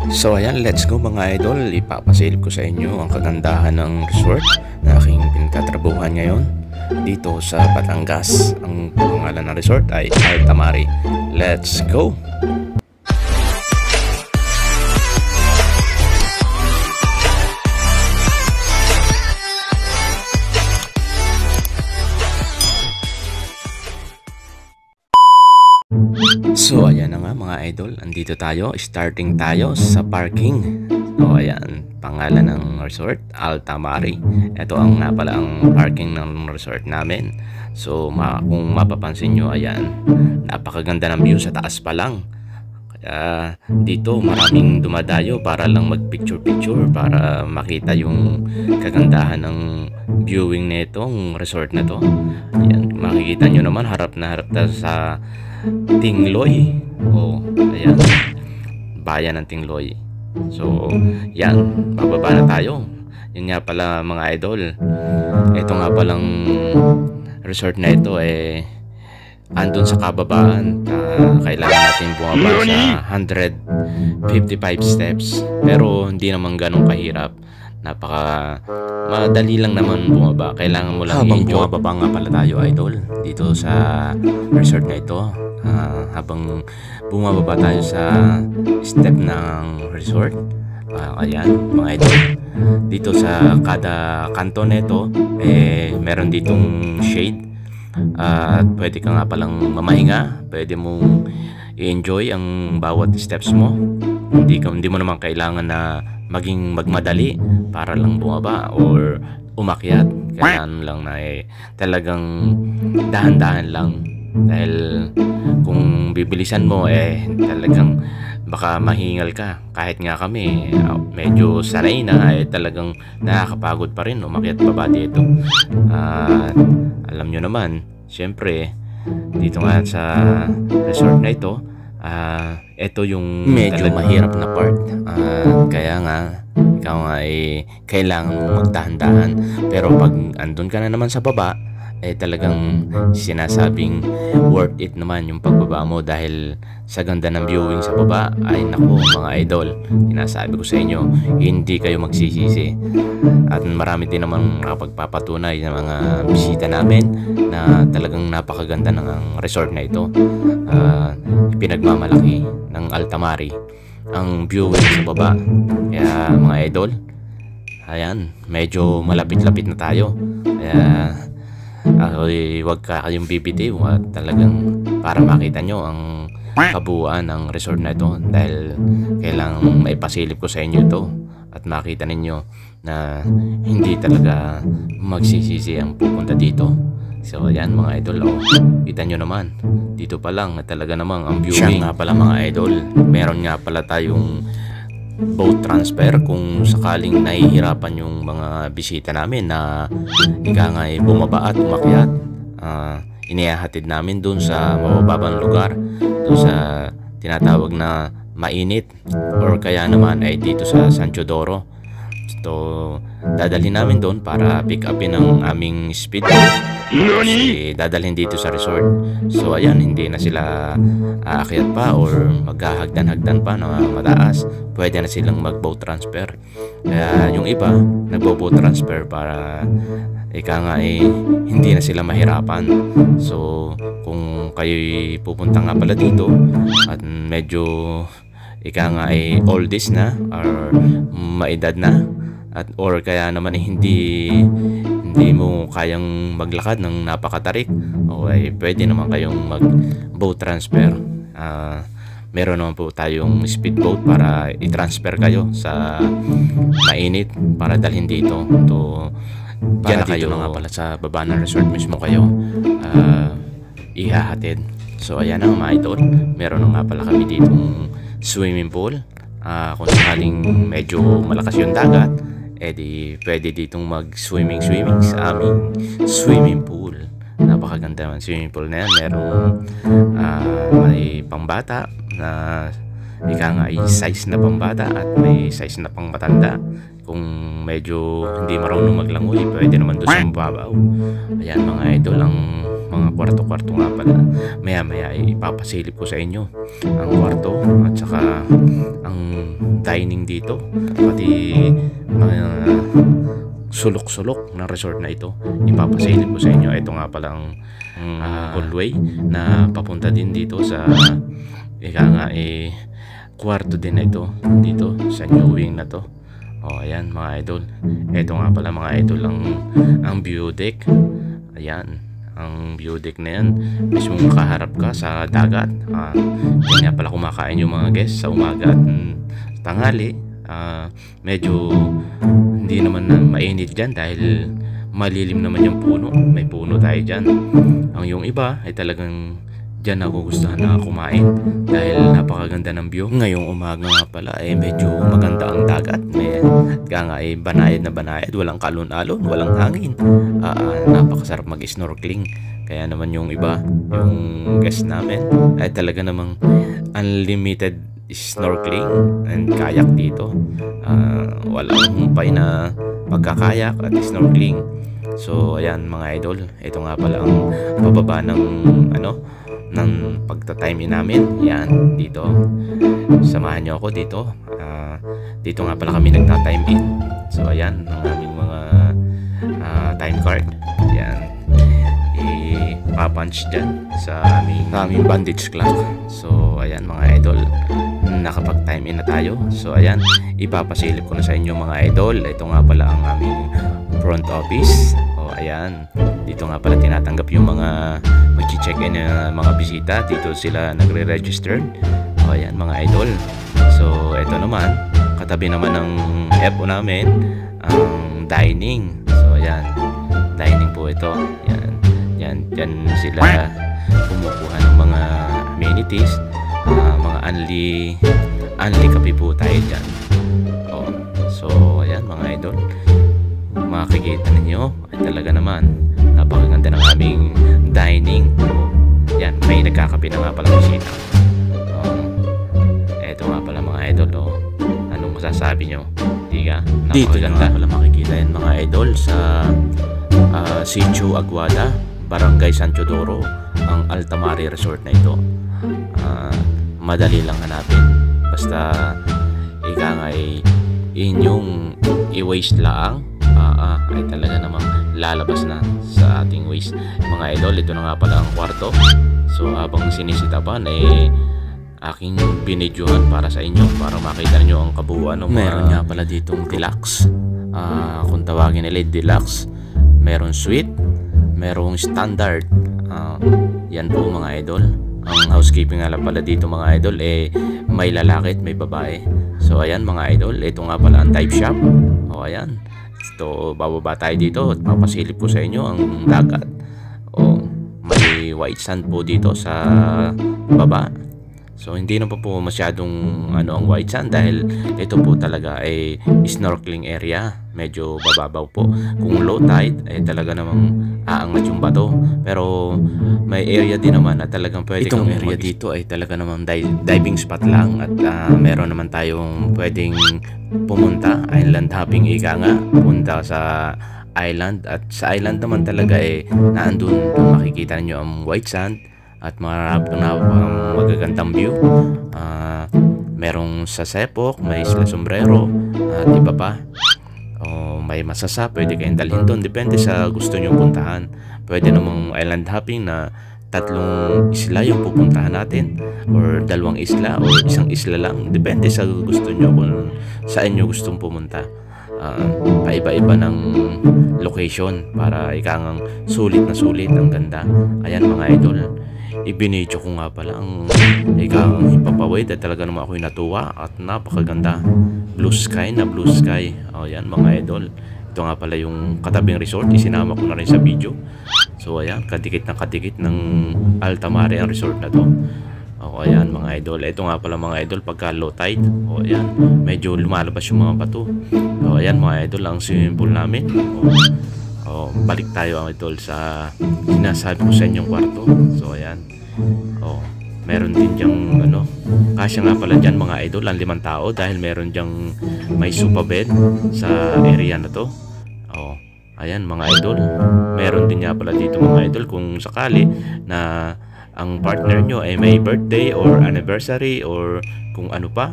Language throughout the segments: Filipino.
So ayan, let's go mga idol. Ipapasilip ko sa inyo ang kagandahan ng resort na aking pinagtatrabuhan ngayon dito sa Batangas. Ang pangalan ng resort ay Altamari. Let's go! So ayan na nga mga idol, andito tayo, starting tayo sa parking. So ayan, pangalan ng resort, Altamari. Ito ang nga pala ang parking ng resort namin. So kung mapapansin nyo, ayan, napakaganda ng view sa taas pa lang. Kaya dito maraming dumadayo para lang mag picture para makita yung kagandahan ng viewing nitong resort na to. Ayan, makikita nyo naman harap na sa Tingloy. Ayan, bayan ng Tingloy. So yan, bababa na tayo. Yun nga pala mga idol, ito nga palang resort na ito andun sa kababaan. Kailangan natin bumaba sa 155 steps, pero hindi naman ganun kahirap. Napaka madali lang naman bumaba. Kailangan mo lang i-enjoy. Habang bumababa nga pala tayo idol dito sa resort na ito, habang bumababa tayo sa step ng resort, ayan mga idol, dito sa kada kanto nito meron ditong shade, at pwede ka nga palang mamahinga. Pwede mong i-enjoy ang bawat steps mo. Hindi mo naman kailangan na magmadali para lang bumaba or umakyat. Kailangan lang na talagang dahan-dahan lang. Dahil kung bibilisan mo talagang baka mahingal ka. Kahit nga kami medyo sanay na, talagang nakakapagod pa rin umakyat pa ba dito. Alam nyo naman, syempre dito nga sa resort na ito, ito yung medyo mahirap na part. Kaya nga ikaw nga kailangan mo magdahan-dahan. Pero pag andun ka na naman sa baba, talagang sinasabing worth it naman yung pagbaba mo, dahil sa ganda ng viewing sa baba. Ay naku mga idol, sinasabi ko sa inyo, hindi kayo magsisisi. At marami din naman nakapagpapatunay ng mga bisita namin na talagang napakaganda ng resort na ito. Pinagmamalaki ng Altamari ang viewing sa baba. Kaya mga idol, ayan, medyo malapit-lapit na tayo. Kaya wag kayong bibitiw at talagang para makita nyo ang kabuuan ng resort na ito, dahil kailangang maipasilip ko sa inyo ito at makita ninyo na hindi talaga magsisisi ang pupunta dito. So ayan mga idol, kita nyo naman dito pa lang talaga namang ang viewing. Siya nga pala mga idol, meron nga pala tayong boat transfer kung sakaling nahihirapan yung mga bisita namin na bumaba at umakyat. Inihahatid namin dun sa mabababang lugar, dun sa tinatawag na mainit, or kaya naman dito sa San Teodoro. So dadalhin namin doon para pick upin ang aming speedboat. Kasi dadalhin dito sa resort. So ayan, hindi na sila aakyat pa or maghahagdan-hagdan pa na mataas. Pwede na silang mag-boat transfer. Kaya yung iba nagbo-boat transfer para hindi na sila mahirapan. So kung kayo'y pupunta nga pala dito at medyo oldies na or maedad na, at or kaya naman hindi mo kayang maglakad ng napakatarik, pwede naman kayong mag boat transfer. Meron naman po tayong speedboat para i-transfer kayo sa mainit para dalhin dito para kayo na nga pala sa baba ng resort mismo kayo ihahatid. So ayan na mga idol, meron na nga pala kami ditong swimming pool. Kung sakaling medyo malakas yung dagat, pwede ditong mag-swimming sa aming swimming pool. Napakaganda man swimming pool na yan. Merong may pangbata na size na pangbata at may size na pang matanda. Kung medyo hindi marunong maglangoy, pwede naman doon sa mababaw. Ayan mga idol, ang mga kwarto-kwarto nga pala. Maya-maya ipapasilip ko sa inyo ang kwarto at saka ang dining dito, pati mga sulok-sulok ng resort na ito. Ipapasilip ko sa inyo. Ito nga pala ang hallway na papunta din dito sa kwarto din na ito dito sa new wing na to. Ayan mga idol. Ito nga pala mga idol ang view deck. Ayan, ang view deck na yan. Mismo makaharap ka sa dagat. Yan nga pala kumakain yung mga guests sa umaga at tanghali. Medyo hindi naman na mainit dyan dahil malilim naman yung puno. May puno tayo dyan. Ang yung iba ay talagang dyan nagugustuhan na kumain dahil napakaganda ng view. Ngayong umaga nga pala medyo maganda ang dagat. Banayad na banayad, walang kalon-alon, walang hangin. Napakasarap mag-snorkeling. Kaya naman yung iba, yung guest namin ay talaga namang unlimited snorkeling and kayak dito. Walang humpay na pagkakayak at snorkeling. So ayan mga idol, ito nga pala ang pababa ng ng pagta-time in namin. Yan, dito. Samahan nyo ako dito. Dito nga pala kami nagta-time in. So ayan, ang aming mga time card. Yan. Ipapunch dyan sa aming bandage clock. So ayan mga idol, nakapag-time in na tayo. So ayan, ipapasilip ko na sa inyo mga idol. Ito nga pala ang aming front office. Ayan, dito nga pala tinatanggap yung mga mag-check-in na mga bisita. Dito sila nagre-register. Ayan mga idol. So ito naman, katabi naman ng FO namin ang dining. So ayan, dining po ito. Yan sila kumukuha ng mga amenities. Mga unli kape po tayo dyan. So ayan mga idol, makikita ninyo ay talaga naman napakaganda ng aming dining. Yan, may nagkakape na nga pala bisita. Eto nga pala mga idol. Anong masasabi nyo? Diga, dito nga pala makikita yan mga idol sa Sitio Aguada, Barangay San Teodoro, ang Altamari Resort na ito. Madali lang hanapin, basta ika nga inyong i-waste lang ay talaga namang lalabas na sa ating waste. Mga idol, ito na nga pala ang kwarto. So habang sinisitapan aking binidyohan para sa inyo, para makita nyo ang kabuuan ng meron nga pala ditong deluxe. Kung tawagin nila deluxe, meron suite, merong standard. Yan po mga idol. Ang housekeeping nga pala dito mga idol may lalaki at may babae. So ayan mga idol, ito nga pala ang dive shop. Ayan. Ito, bababa tayo dito at papasilip ko sa inyo ang dagat. May white sand po dito sa baba. So hindi na po masyadong ang white sand dahil ito po talaga ay snorkeling area. Medyo bababaw po. Kung low tide ay talaga namang aangat yung bato. Pero may area din naman at talagang pwede kang area dito ay talaga namang diving spot lang at meron naman tayong pwedeng pumunta, island hopping ika nga, punta sa island. At sa island naman talaga naandun makikita nyo ang white sand at marami na magagandang view. Merong sa Sepok, may Isla Sombrero at iba pa. May Masasa, pwede kayong dalhin doon, depende sa gusto nyo puntahan. Pwede namang island hopping na 3 isla yung pupuntahan natin, or 2 isla, or 1 isla lang, depende sa gusto nyo kung saan nyo gustong pumunta. Paiba-iba ng location para ikangang sulit na sulit, ang ganda. Ayan mga idol, ibinidyo ko nga pala ang ikangang hipapawid at talaga naman ako'y natuwa at napakaganda. Blue sky na blue sky. Ayan mga idol, ito nga pala yung katabing resort, isinama ko na rin sa video. So ayan, kadikit ng Altamari ang resort na to. Ayan mga idol, ito nga pala mga idol pagka low tide. Ayan, medyo lumalabas yung mga bato. Ayan mga idol, ang swimming pool namin. Balik tayo ang idol sa sinasabi ko sa inyong kwarto. So ayan, meron din dyang kasya nga pala dyan mga idol ang 5 tao dahil meron dyang may sofa bed sa area na to. Ayan mga idol, meron din nga pala dito mga idol kung sakali na ang partner nyo ay may birthday or anniversary or kung ano pa,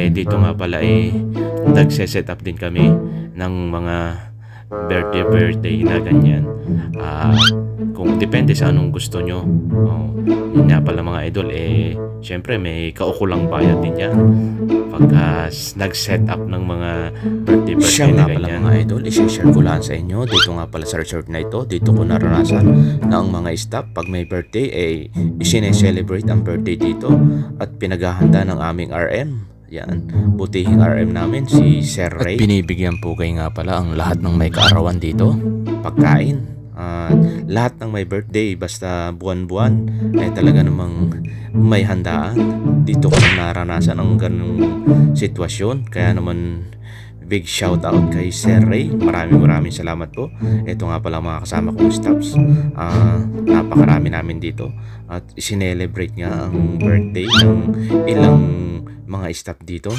dito nga pala nagse-set up din kami ng mga birthday na ganyan. Kung depende sa anong gusto nyo. Yun nga pala mga idol, syempre may kaukulang bayad din yan pagka nag-set up ng mga birthday Siya na nga pala ganyan. mga idol, isi-share ko lang sa inyo. Dito nga pala sa resort na ito, dito ko naranasan na ang mga staff pag may birthday isine-celebrate ang birthday dito at pinaghahanda ng aming RM. Yan, butihing RM namin si Sir Ray. At binibigyan po kayo nga pala ang lahat ng may kaarawan dito. Pagkain. Lahat ng may birthday basta buwan-buwan talaga namang may handaan. Dito ko naranasan ang ganung sitwasyon. Kaya naman big shout out kay Sir Ray. Maraming salamat po. Ito nga pala mga kasama kong staffs. Napakarami namin dito. At sinelebrate nga ang birthday ng ilang mga staff dito.